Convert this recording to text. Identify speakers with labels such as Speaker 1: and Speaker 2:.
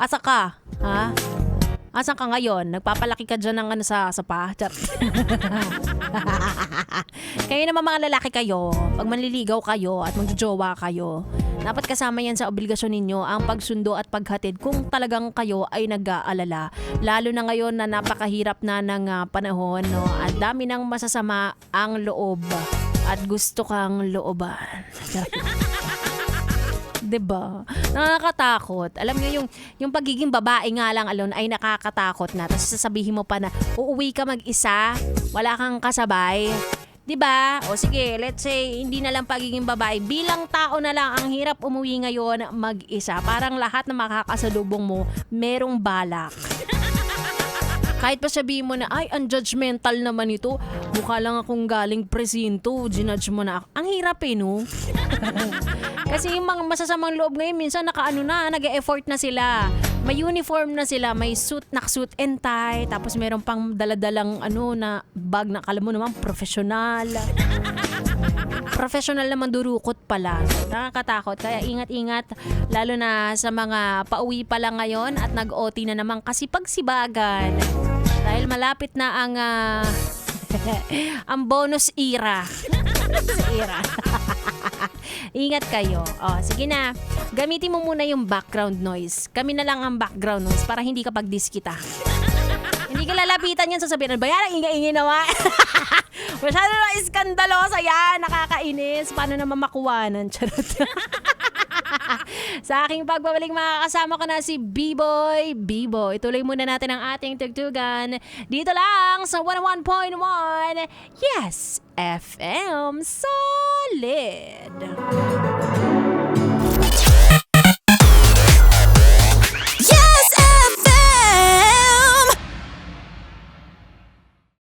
Speaker 1: Asa ka? Ha? Asan ka ngayon? Nagpapalaki ka dyan ng ano sa pa? Kayo naman mga lalaki kayo, pag manliligaw kayo at magjojowa kayo, dapat kasama yan sa obligasyon ninyo ang pagsundo at paghatid kung talagang kayo ay nag-aalala. Lalo na ngayon na napakahirap na ng panahon, no? At dami ng masasama ang loob at gusto kang looban. Diba? Nakakatakot. Alam niyo yung pagiging babae nga lang alone ay nakakatakot na. Tapos sasabihin mo pa na uuwi ka mag-isa, wala kang kasabay. 'Di ba? O sige, let's say hindi na lang pagiging babae, bilang tao na lang ang hirap umuwi ngayon mag-isa. Parang lahat na makakasalubong mo merong balak. Kahit pa sabihin mo na, ay, unjudgmental naman ito. Mukha lang akong galing presinto. Ginudge mo na ako. Ang hirap no? Kasi yung mga masasamang loob ngayon, minsan nag-e-effort na sila. May uniform na sila, may suit and tie. Tapos meron pang daladalang na bag na kala mo naman, professional. Professional naman durukot pala. Nakakatakot. Kaya ingat-ingat. Lalo na sa mga pauwi pa lang ngayon at nag-OT na naman kasi pagsibagan. Dahil malapit na ang ang bonus era. Ingat kayo. Sige na. Gamitin mo muna yung background noise. Kami na lang ang background noise para hindi ka pagdiskita. Hindi ka lalapitan yan, sasabihin, ano ba yan? Ang ingay-ingay naman. Masyado na iskandalosa yan. Nakakainis. Paano naman makuwanan? Charot. Sa aking pagbabalik, makakasama ko na si B-Boy. B-Boy, ituloy muna natin ang ating tugtugan dito lang sa 101.1 Yes FM Solid.